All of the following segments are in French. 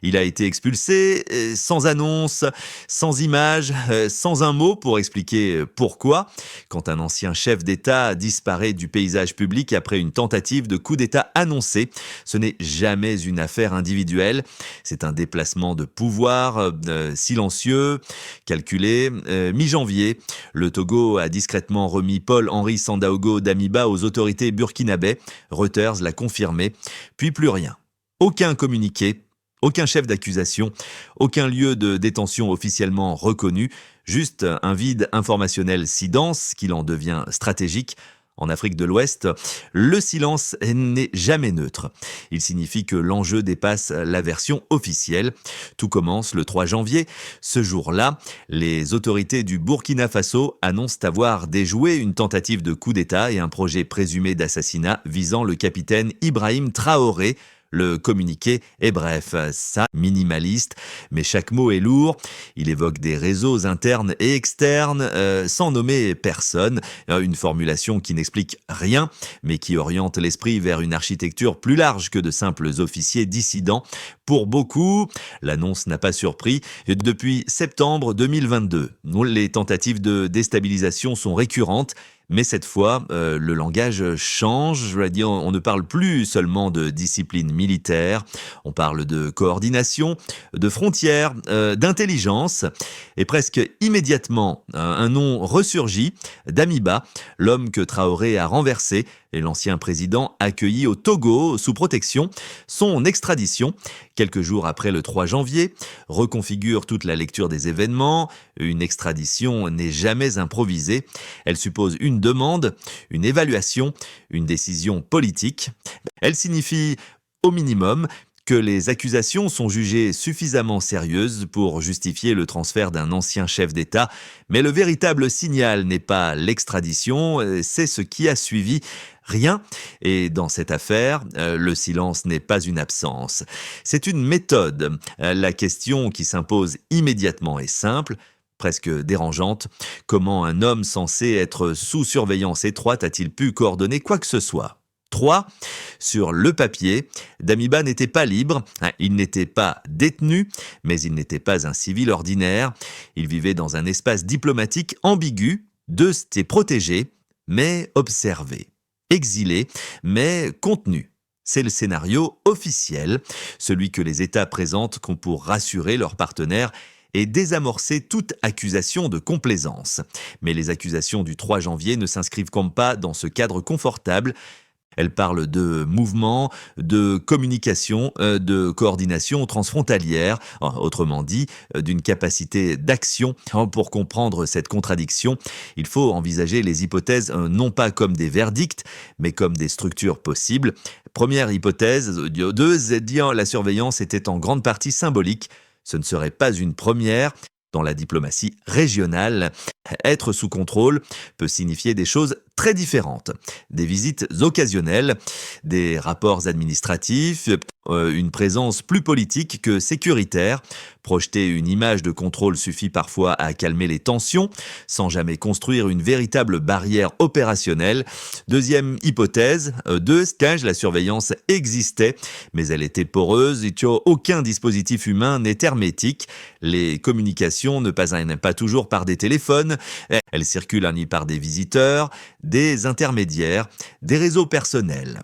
Il a été expulsé, sans annonce, sans image, sans un mot pour expliquer pourquoi. Quand un ancien chef d'État disparaît du paysage public après une tentative de coup d'État annoncée, ce n'est jamais une affaire individuelle. C'est un déplacement de pouvoir silencieux, calculé. Mi-janvier, le Togo a discrètement remis Paul-Henri Sandaogo Damiba aux autorités burkinabais. Reuters l'a confirmé. Puis plus rien. Aucun communiqué. Aucun chef d'accusation, aucun lieu de détention officiellement reconnu, juste un vide informationnel si dense qu'il en devient stratégique. En Afrique de l'Ouest, le silence n'est jamais neutre. Il signifie que l'enjeu dépasse la version officielle. Tout commence le 3 janvier. Ce jour-là, les autorités du Burkina Faso annoncent avoir déjoué une tentative de coup d'État et un projet présumé d'assassinat visant le capitaine Ibrahim Traoré. Le communiqué est bref, ça, minimaliste, mais chaque mot est lourd. Il évoque des réseaux internes et externes, sans nommer personne. Une formulation qui n'explique rien, mais qui oriente l'esprit vers une architecture plus large que de simples officiers dissidents. Pour beaucoup, l'annonce n'a pas surpris. Depuis septembre 2022, les tentatives de déstabilisation sont récurrentes. Mais cette fois, le langage change. Je veux dire, on ne parle plus seulement de discipline militaire, on parle de coordination, de frontières, d'intelligence. Et presque immédiatement, un nom ressurgit, Damiba, l'homme que Traoré a renversé, et l'ancien président accueilli au Togo sous protection. Son extradition, quelques jours après le 3 janvier, reconfigure toute la lecture des événements. Une extradition n'est jamais improvisée. Elle suppose une demande, une évaluation, une décision politique. Elle signifie, au minimum, que les accusations sont jugées suffisamment sérieuses pour justifier le transfert d'un ancien chef d'État. Mais le véritable signal n'est pas l'extradition, c'est ce qui a suivi. Rien. Et dans cette affaire, le silence n'est pas une absence. C'est une méthode. La question qui s'impose immédiatement est simple, presque dérangeante. Comment un homme censé être sous surveillance étroite a-t-il pu coordonner quoi que ce soit ? 3. Sur le papier, Damiba n'était pas libre, il n'était pas détenu, mais il n'était pas un civil ordinaire. Il vivait dans un espace diplomatique ambigu, c'était protégé, mais observé. Exilé, mais contenu. C'est le scénario officiel, celui que les États présentent pour rassurer leurs partenaires et désamorcer toute accusation de complaisance. Mais les accusations du 3 janvier ne s'inscrivent comme pas dans ce cadre confortable. Elle parle de mouvement, de communication, de coordination transfrontalière, autrement dit, d'une capacité d'action. Pour comprendre cette contradiction, il faut envisager les hypothèses non pas comme des verdicts, mais comme des structures possibles. Première hypothèse, 2, dire la surveillance était en grande partie symbolique. Ce ne serait pas une première. Dans la diplomatie régionale, être sous contrôle peut signifier des choses très différentes. Des visites occasionnelles, des rapports administratifs, une présence plus politique que sécuritaire. Projeter une image de contrôle suffit parfois à calmer les tensions, sans jamais construire une véritable barrière opérationnelle. Deuxième hypothèse, 2, la surveillance existait, mais elle était poreuse et aucun dispositif humain n'est hermétique. Les communications ne passent pas toujours par des téléphones, elles circulent par des visiteurs, des intermédiaires, des réseaux personnels.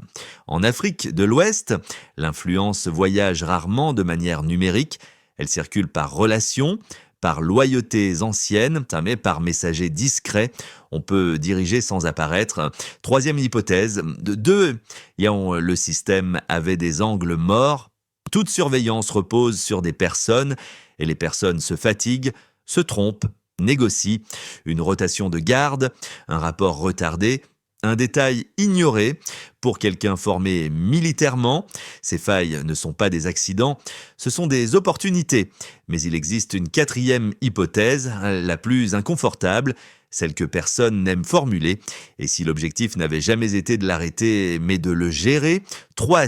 En Afrique de l'Ouest, l'influence voyage rarement de manière numérique, elle circule par relations, par loyautés anciennes, mais par messagers discrets. On peut diriger sans apparaître. Troisième hypothèse, 2, le système avait des angles morts. Toute surveillance repose sur des personnes, et les personnes se fatiguent, se trompent, négocient. Une rotation de garde, un rapport retardé, un détail ignoré. Pour quelqu'un formé militairement, ces failles ne sont pas des accidents, ce sont des opportunités. Mais il existe une 4e hypothèse, la plus inconfortable, celle que personne n'aime formuler. Et si l'objectif n'avait jamais été de l'arrêter, mais de le gérer, 3,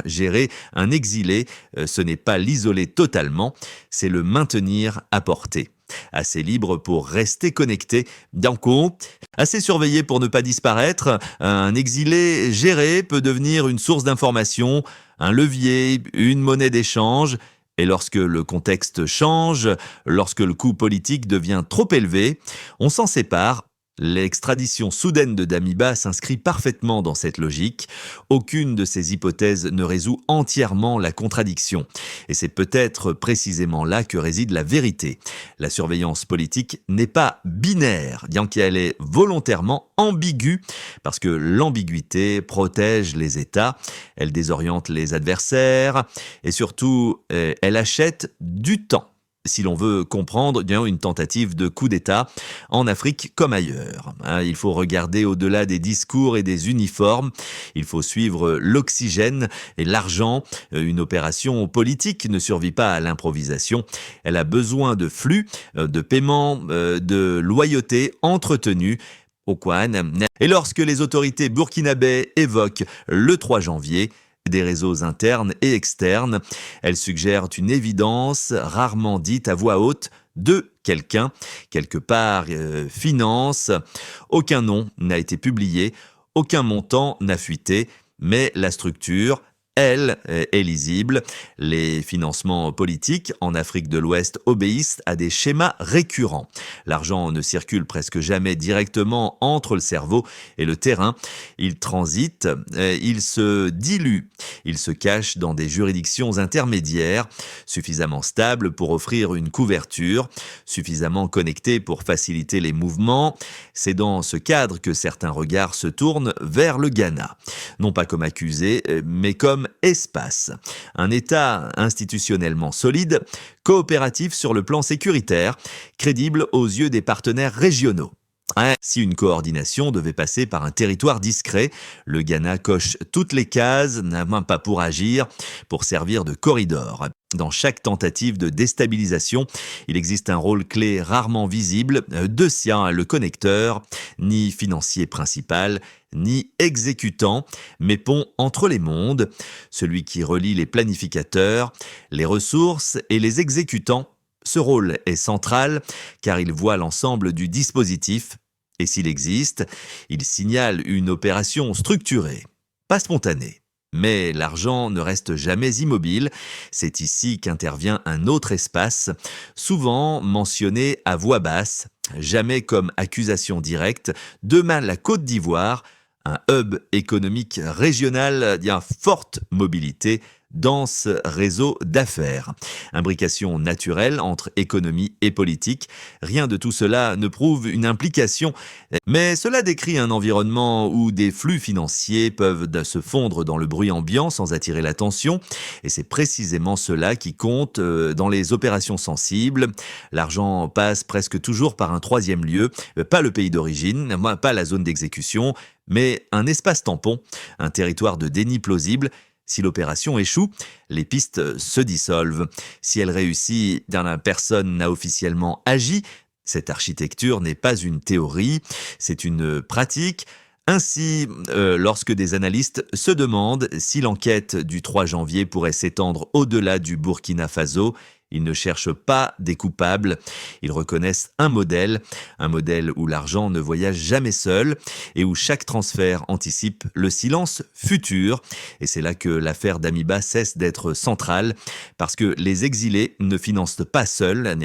gérer un exilé, ce n'est pas l'isoler totalement, c'est le maintenir à portée. Assez libre pour rester connecté, d'un coup, assez surveillé pour ne pas disparaître, un exilé géré peut devenir une source d'information, un levier, une monnaie d'échange, Et lorsque le contexte change, lorsque le coût politique devient trop élevé, on s'en sépare. L'extradition soudaine de Damiba s'inscrit parfaitement dans cette logique. Aucune de ces hypothèses ne résout entièrement la contradiction. Et c'est peut-être précisément là que réside la vérité. La surveillance politique n'est pas binaire, bien qu'elle est volontairement ambiguë, parce que l'ambiguïté protège les États, elle désoriente les adversaires, et surtout, elle achète du temps, si l'on veut comprendre une tentative de coup d'État en Afrique comme ailleurs. Il faut regarder au-delà des discours et des uniformes, il faut suivre l'oxygène et l'argent. Une opération politique ne survit pas à l'improvisation, elle a besoin de flux, de paiement, de loyauté entretenue. Et lorsque les autorités burkinabè évoquent le 3 janvier, des réseaux internes et externes, elles suggèrent une évidence rarement dite à voix haute de quelqu'un, quelque part finance. Aucun nom n'a été publié, aucun montant n'a fuité, mais la structure, elle, est lisible. Les financements politiques en Afrique de l'Ouest obéissent à des schémas récurrents. L'argent ne circule presque jamais directement entre le cerveau et le terrain. Il transite, il se dilue, il se cache dans des juridictions intermédiaires, suffisamment stables pour offrir une couverture, suffisamment connectées pour faciliter les mouvements. C'est dans ce cadre que certains regards se tournent vers le Ghana. Non pas comme accusé, mais comme espace. Un État institutionnellement solide, coopératif sur le plan sécuritaire, crédible aux yeux des partenaires régionaux. Si une coordination devait passer par un territoire discret, le Ghana coche toutes les cases, n'a même pas pour agir, pour servir de corridor. Dans chaque tentative de déstabilisation, il existe un rôle clé rarement visible de sien, le connecteur, ni financier principal, ni exécutant, mais pont entre les mondes, celui qui relie les planificateurs, les ressources et les exécutants. Ce rôle est central car il voit l'ensemble du dispositif et s'il existe, il signale une opération structurée, pas spontanée. Mais l'argent ne reste jamais immobile, c'est ici qu'intervient un autre espace, souvent mentionné à voix basse, jamais comme accusation directe. Demain, la Côte d'Ivoire, un hub économique régional à forte mobilité, dense réseau d'affaires. Imbrication naturelle entre économie et politique. Rien de tout cela ne prouve une implication, mais cela décrit un environnement où des flux financiers peuvent se fondre dans le bruit ambiant sans attirer l'attention, et c'est précisément cela qui compte dans les opérations sensibles. L'argent passe presque toujours par un troisième lieu, pas le pays d'origine, pas la zone d'exécution, mais un espace tampon, un territoire de déni plausible. Si l'opération échoue, les pistes se dissolvent. Si elle réussit, personne n'a officiellement agi. Cette architecture n'est pas une théorie, c'est une pratique. Ainsi, lorsque des analystes se demandent si l'enquête du 3 janvier pourrait s'étendre au-delà du Burkina Faso, ils ne cherchent pas des coupables, ils reconnaissent un modèle où l'argent ne voyage jamais seul et où chaque transfert anticipe le silence futur. Et c'est là que l'affaire Damiba cesse d'être centrale, parce que les exilés ne financent pas seuls,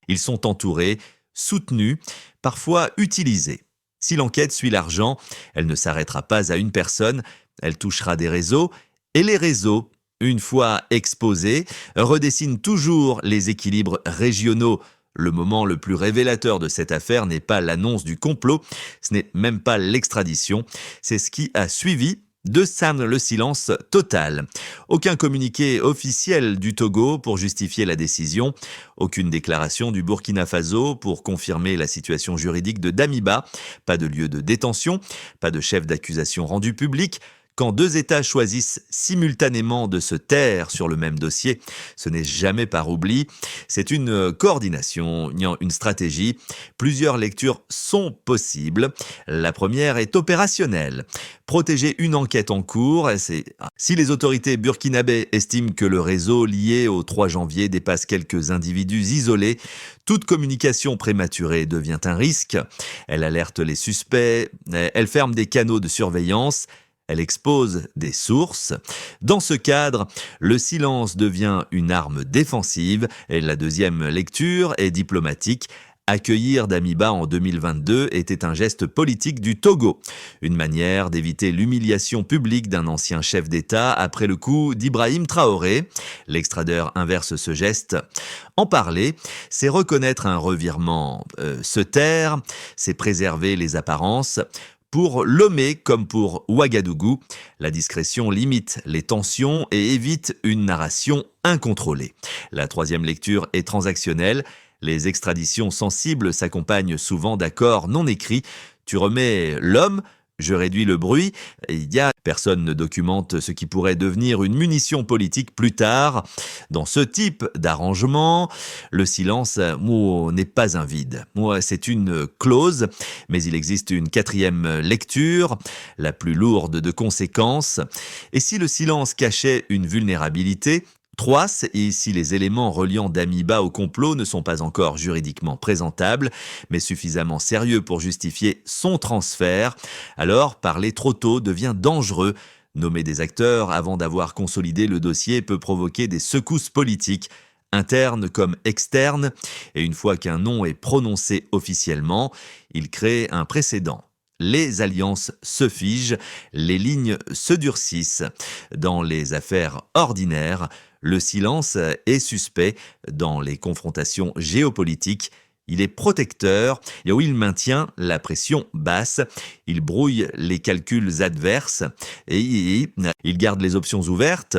ils sont entourés, soutenus, parfois utilisés. Si l'enquête suit l'argent, elle ne s'arrêtera pas à une personne, elle touchera des réseaux, et les réseaux, une fois exposés, redessinent toujours les équilibres régionaux. Le moment le plus révélateur de cette affaire n'est pas l'annonce du complot, ce n'est même pas l'extradition, c'est ce qui a suivi. De Sam, le silence total. Aucun communiqué officiel du Togo pour justifier la décision, aucune déclaration du Burkina Faso pour confirmer la situation juridique de Damiba, pas de lieu de détention, pas de chef d'accusation rendu public. Quand deux États choisissent simultanément de se taire sur le même dossier, ce n'est jamais par oubli, c'est une coordination, une stratégie. Plusieurs lectures sont possibles. La première est opérationnelle. Protéger une enquête en cours, si les autorités burkinabè estiment que le réseau lié au 3 janvier dépasse quelques individus isolés, toute communication prématurée devient un risque. Elle alerte les suspects, elle ferme des canaux de surveillance. Elle expose des sources. Dans ce cadre, le silence devient une arme défensive et la deuxième lecture est diplomatique. Accueillir Damiba en 2022 était un geste politique du Togo, une manière d'éviter l'humiliation publique d'un ancien chef d'État après le coup d'Ibrahim Traoré. L'extradeur inverse ce geste. En parler, c'est reconnaître un revirement. Se taire, c'est préserver les apparences. Pour Lomé comme pour Ouagadougou, la discrétion limite les tensions et évite une narration incontrôlée. La troisième lecture est transactionnelle. Les extraditions sensibles s'accompagnent souvent d'accords non écrits. Tu remets l'homme, je réduis le bruit. Personne ne documente ce qui pourrait devenir une munition politique plus tard. Dans ce type d'arrangement, le silence n'est pas un vide. C'est une clause, mais il existe une quatrième lecture, la plus lourde de conséquences. Et si le silence cachait une vulnérabilité, Troas, et si les éléments reliant Damiba au complot ne sont pas encore juridiquement présentables, mais suffisamment sérieux pour justifier son transfert, alors parler trop tôt devient dangereux. Nommer des acteurs avant d'avoir consolidé le dossier peut provoquer des secousses politiques, internes comme externes, et une fois qu'un nom est prononcé officiellement, il crée un précédent. Les alliances se figent, les lignes se durcissent. Dans les affaires ordinaires, le silence est suspect. Dans les confrontations géopolitiques, il est protecteur et où il maintient la pression basse. Il brouille les calculs adverses et il garde les options ouvertes.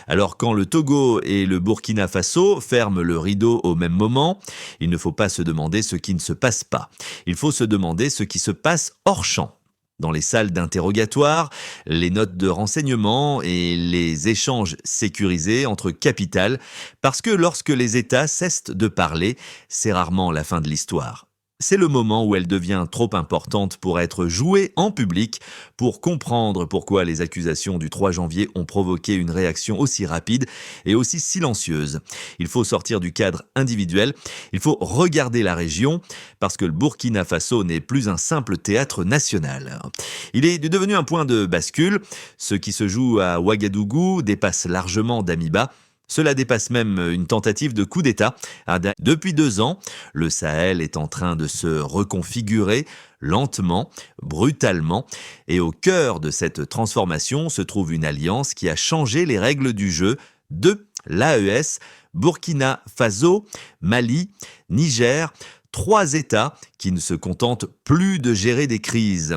Alors quand le Togo et le Burkina Faso ferment le rideau au même moment, il ne faut pas se demander ce qui ne se passe pas. Il faut se demander ce qui se passe hors champ. Dans les salles d'interrogatoire, les notes de renseignement et les échanges sécurisés entre capitales, parce que lorsque les États cessent de parler, c'est rarement la fin de l'histoire. C'est le moment où elle devient trop importante pour être jouée en public, pour comprendre pourquoi les accusations du 3 janvier ont provoqué une réaction aussi rapide et aussi silencieuse. Il faut sortir du cadre individuel, il faut regarder la région, parce que le Burkina Faso n'est plus un simple théâtre national. Il est devenu un point de bascule. Ce qui se joue à Ouagadougou dépasse largement Damiba. Cela dépasse même une tentative de coup d'État. Depuis 2 ans, le Sahel est en train de se reconfigurer lentement, brutalement, et au cœur de cette transformation se trouve une alliance qui a changé les règles du jeu de l'AES, Burkina Faso, Mali, Niger, 3 États qui ne se contentent plus de gérer des crises.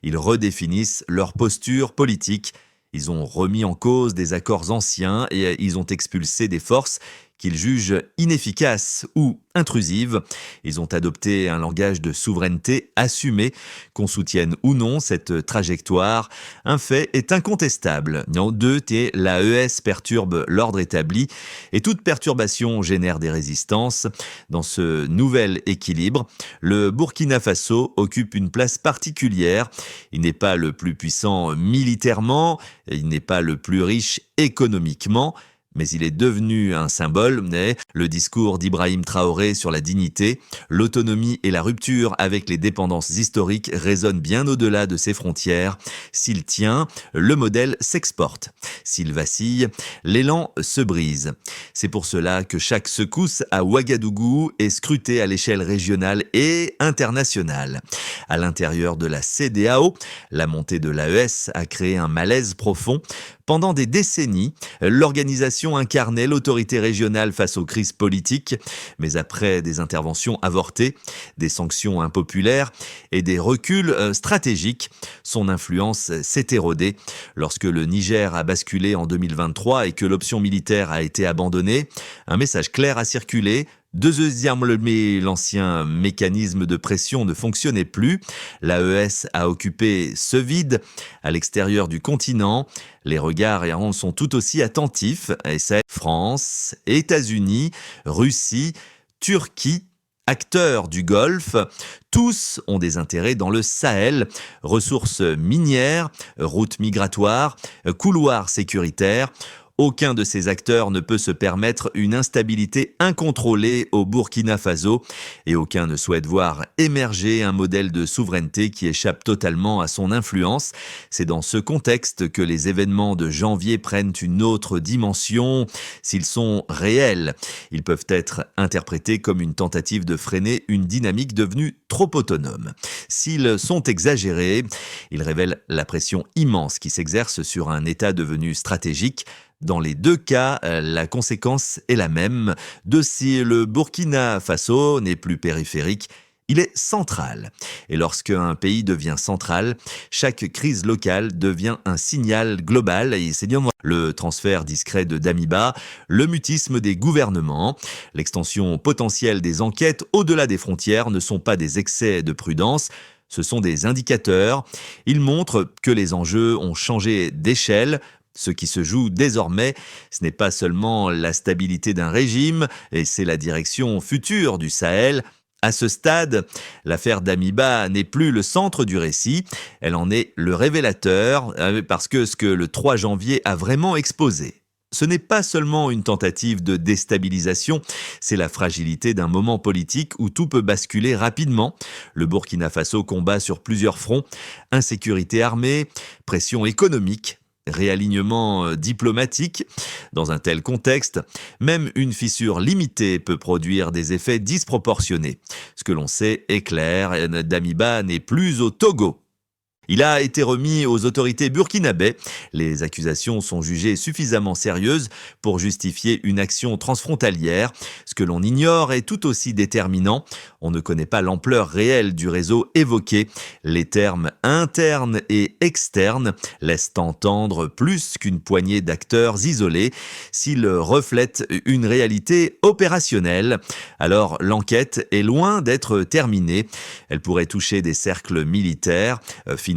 Ils redéfinissent leur posture politique. Ils ont remis en cause des accords anciens et ils ont expulsé des forces qu'ils jugent inefficaces ou intrusives. Ils ont adopté un langage de souveraineté assumé, qu'on soutienne ou non cette trajectoire. Un fait est incontestable. L'AES perturbe l'ordre établi et toute perturbation génère des résistances. Dans ce nouvel équilibre, le Burkina Faso occupe une place particulière. Il n'est pas le plus puissant militairement, il n'est pas le plus riche économiquement, mais il est devenu un symbole. Le discours d'Ibrahim Traoré sur la dignité, l'autonomie et la rupture avec les dépendances historiques résonnent bien au-delà de ses frontières. S'il tient, le modèle s'exporte. S'il vacille, l'élan se brise. C'est pour cela que chaque secousse à Ouagadougou est scrutée à l'échelle régionale et internationale. À l'intérieur de la CEDEAO, la montée de l'AES a créé un malaise profond. Pendant des décennies, l'organisation incarnait l'autorité régionale face aux crises politiques, mais après des interventions avortées, des sanctions impopulaires et des reculs stratégiques, son influence s'est érodée. Lorsque le Niger a basculé en 2023 et que l'option militaire a été abandonnée, un message clair a circulé. L'ancien mécanisme de pression ne fonctionnait plus. L'AES a occupé ce vide à l'extérieur du continent. Les regards sont tout aussi attentifs. France, États-Unis, Russie, Turquie, acteurs du Golfe, tous ont des intérêts dans le Sahel, ressources minières, routes migratoires, couloirs sécuritaires. Aucun de ces acteurs ne peut se permettre une instabilité incontrôlée au Burkina Faso et aucun ne souhaite voir émerger un modèle de souveraineté qui échappe totalement à son influence. C'est dans ce contexte que les événements de janvier prennent une autre dimension. S'ils sont réels, ils peuvent être interprétés comme une tentative de freiner une dynamique devenue trop autonome. S'ils sont exagérés, ils révèlent la pression immense qui s'exerce sur un État devenu stratégique. Dans les deux cas, la conséquence est la même. De si le Burkina Faso n'est plus périphérique, il est central. Et lorsqu'un pays devient central, chaque crise locale devient un signal global. Et c'est bien le transfert discret de Damiba, le mutisme des gouvernements, l'extension potentielle des enquêtes au-delà des frontières ne sont pas des excès de prudence. Ce sont des indicateurs. Ils montrent que les enjeux ont changé d'échelle. Ce qui se joue désormais, ce n'est pas seulement la stabilité d'un régime, et c'est la direction future du Sahel. À ce stade, l'affaire Damiba n'est plus le centre du récit, elle en est le révélateur, parce que ce que le 3 janvier a vraiment exposé. Ce n'est pas seulement une tentative de déstabilisation, c'est la fragilité d'un moment politique où tout peut basculer rapidement. Le Burkina Faso combat sur plusieurs fronts, insécurité armée, pression économique, réalignement diplomatique. Dans un tel contexte, même une fissure limitée peut produire des effets disproportionnés. Ce que l'on sait est clair, Damiba n'est plus au Togo. Il a été remis aux autorités burkinabè. Les accusations sont jugées suffisamment sérieuses pour justifier une action transfrontalière. Ce que l'on ignore est tout aussi déterminant. On ne connaît pas l'ampleur réelle du réseau évoqué. Les termes internes et externes laissent entendre plus qu'une poignée d'acteurs isolés. S'ils reflètent une réalité opérationnelle, alors l'enquête est loin d'être terminée. Elle pourrait toucher des cercles militaires, financiers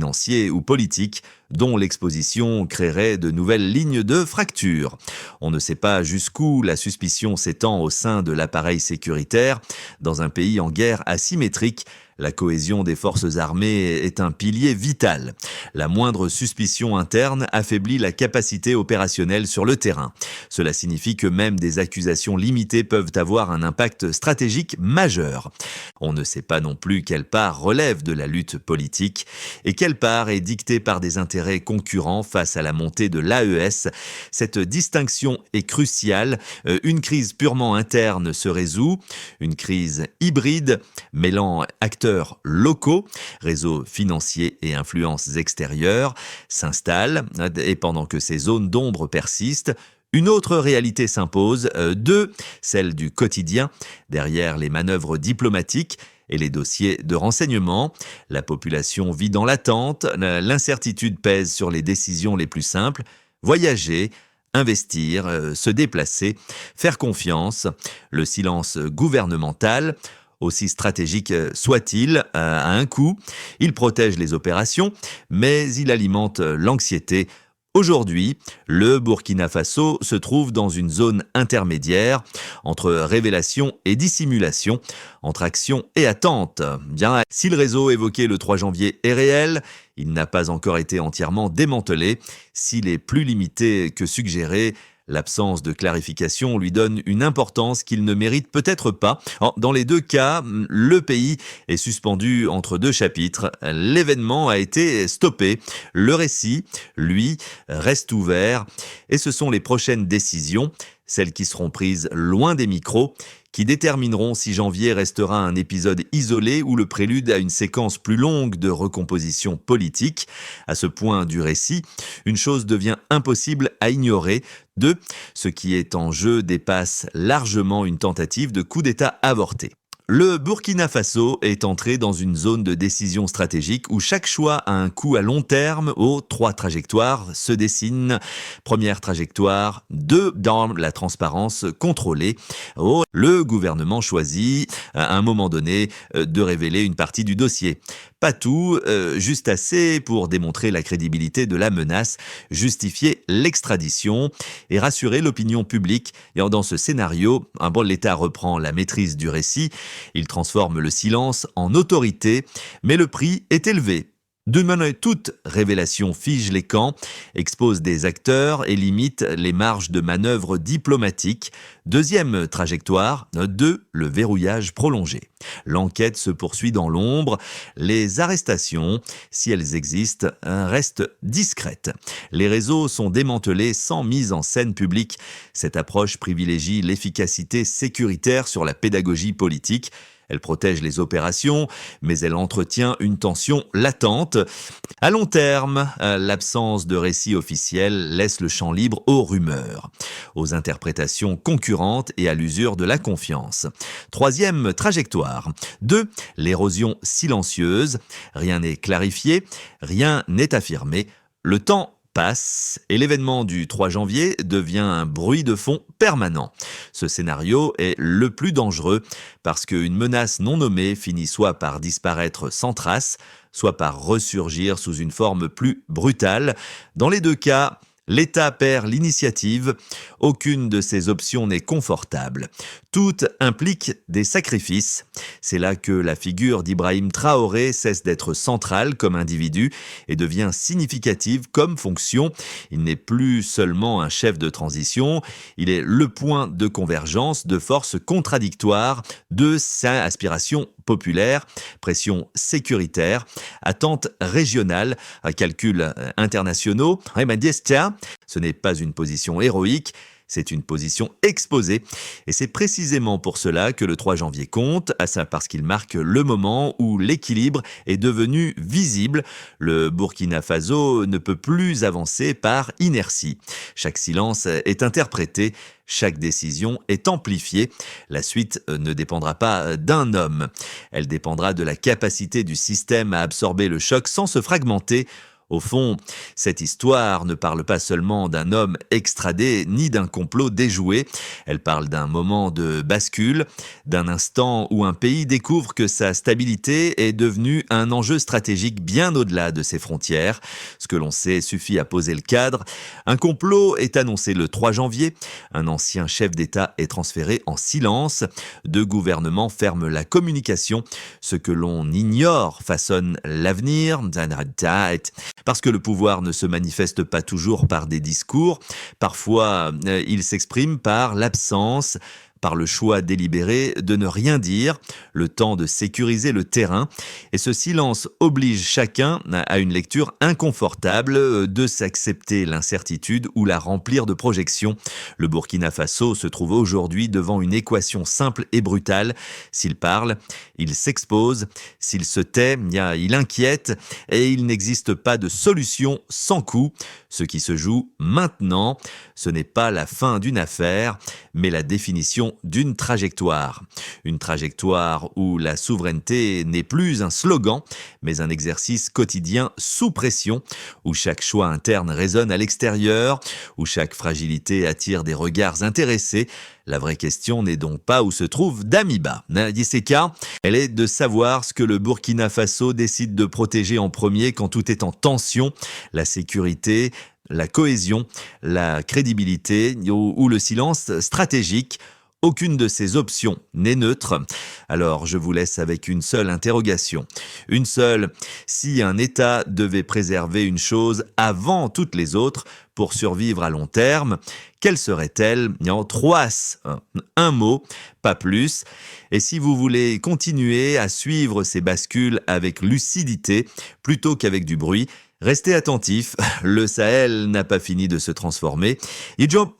ou politiques, dont l'exposition créerait de nouvelles lignes de fracture. On ne sait pas jusqu'où la suspicion s'étend au sein de l'appareil sécuritaire. Dans un pays en guerre asymétrique, la cohésion des forces armées est un pilier vital. La moindre suspicion interne affaiblit la capacité opérationnelle sur le terrain. Cela signifie que même des accusations limitées peuvent avoir un impact stratégique majeur. On ne sait pas non plus quelle part relève de la lutte politique et quelle part est dictée par des intérêts concurrents face à la montée de l'AES. Cette distinction est cruciale. Une crise purement interne se résout. Une crise hybride, mêlant acteurs locaux, réseaux financiers et influences extérieures, s'installent. Et pendant que ces zones d'ombre persistent, une autre réalité s'impose, celle du quotidien, derrière les manœuvres diplomatiques et les dossiers de renseignement. La population vit dans l'attente, l'incertitude pèse sur les décisions les plus simples. Voyager, investir, se déplacer, faire confiance. Le silence gouvernemental, aussi stratégique soit-il, a un coût. Il protège les opérations, mais il alimente l'anxiété. Aujourd'hui, le Burkina Faso se trouve dans une zone intermédiaire entre révélation et dissimulation, entre action et attente. Bien, si le réseau évoqué le 3 janvier est réel, il n'a pas encore été entièrement démantelé. S'il est plus limité que suggéré, l'absence de clarification lui donne une importance qu'il ne mérite peut-être pas. Dans les deux cas, le pays est suspendu entre deux chapitres. L'événement a été stoppé. Le récit, lui, reste ouvert. Et ce sont les prochaines décisions, celles qui seront prises loin des micros, qui détermineront si janvier restera un épisode isolé ou le prélude à une séquence plus longue de recomposition politique. À ce point du récit, une chose devient impossible à ignorer. Ce qui est en jeu dépasse largement une tentative de coup d'État avorté. Le Burkina Faso est entré dans une zone de décision stratégique où chaque choix a un coût à long terme. 3 trajectoires se dessinent. Première trajectoire, dans la transparence contrôlée. Le gouvernement choisit, à un moment donné, de révéler une partie du dossier. Pas tout, juste assez pour démontrer la crédibilité de la menace, justifier l'extradition et rassurer l'opinion publique. Et dans ce scénario, l'État reprend la maîtrise du récit. Il transforme le silence en autorité, mais le prix est élevé. De toute révélation fige les camps, expose des acteurs et limite les marges de manœuvre diplomatiques. Deuxième trajectoire, 2. Le verrouillage prolongé. L'enquête se poursuit dans l'ombre. Les arrestations, si elles existent, restent discrètes. Les réseaux sont démantelés sans mise en scène publique. Cette approche privilégie l'efficacité sécuritaire sur la pédagogie politique. Elle protège les opérations, mais elle entretient une tension latente. À long terme, l'absence de récit officiel laisse le champ libre aux rumeurs, aux interprétations concurrentes et à l'usure de la confiance. Troisième trajectoire. 2. L'érosion silencieuse. Rien n'est clarifié, rien n'est affirmé. Le temps passe et l'événement du 3 janvier devient un bruit de fond permanent. Ce scénario est le plus dangereux parce qu'une menace non nommée finit soit par disparaître sans trace, soit par ressurgir sous une forme plus brutale. Dans les deux cas, l'État perd l'initiative, aucune de ces options n'est confortable. Tout implique des sacrifices. C'est là que la figure d'Ibrahim Traoré cesse d'être centrale comme individu et devient significative comme fonction. Il n'est plus seulement un chef de transition, il est le point de convergence de forces contradictoires de sa aspiration populaire, pression sécuritaire, attentes régionales, calculs internationaux. Ce n'est pas une position héroïque, c'est une position exposée. Et c'est précisément pour cela que le 3 janvier compte, à ça parce qu'il marque le moment où l'équilibre est devenu visible. Le Burkina Faso ne peut plus avancer par inertie. Chaque silence est interprété, chaque décision est amplifiée. La suite ne dépendra pas d'un homme. Elle dépendra de la capacité du système à absorber le choc sans se fragmenter. Au fond, cette histoire ne parle pas seulement d'un homme extradé ni d'un complot déjoué, elle parle d'un moment de bascule, d'un instant où un pays découvre que sa stabilité est devenue un enjeu stratégique bien au-delà de ses frontières. Ce que l'on sait suffit à poser le cadre. Un complot est annoncé le 3 janvier, un ancien chef d'État est transféré en silence, deux gouvernements ferment la communication, ce que l'on ignore façonne l'avenir. Parce que le pouvoir ne se manifeste pas toujours par des discours, parfois il s'exprime par l'absence, par le choix délibéré de ne rien dire, le temps de sécuriser le terrain. Et ce silence oblige chacun à une lecture inconfortable, de s'accepter l'incertitude ou la remplir de projections. Le Burkina Faso se trouve aujourd'hui devant une équation simple et brutale. S'il parle, il s'expose. S'il se tait, il inquiète. Et il n'existe pas de solution sans coup. Ce qui se joue maintenant, ce n'est pas la fin d'une affaire, mais la définition d'une trajectoire. Une trajectoire où la souveraineté n'est plus un slogan, mais un exercice quotidien sous pression, où chaque choix interne résonne à l'extérieur, où chaque fragilité attire des regards intéressés. La vraie question n'est donc pas où se trouve Damiba. Yeseka, elle est de savoir ce que le Burkina Faso décide de protéger en premier quand tout est en tension, la sécurité, la cohésion, la crédibilité ou le silence stratégique. Aucune de ces options n'est neutre. Alors je vous laisse avec une seule interrogation. Une seule, si un État devait préserver une chose avant toutes les autres pour survivre à long terme, quelle serait-elle? En trois, un mot, pas plus. Et si vous voulez continuer à suivre ces bascules avec lucidité plutôt qu'avec du bruit, restez attentifs, le Sahel n'a pas fini de se transformer. Idjo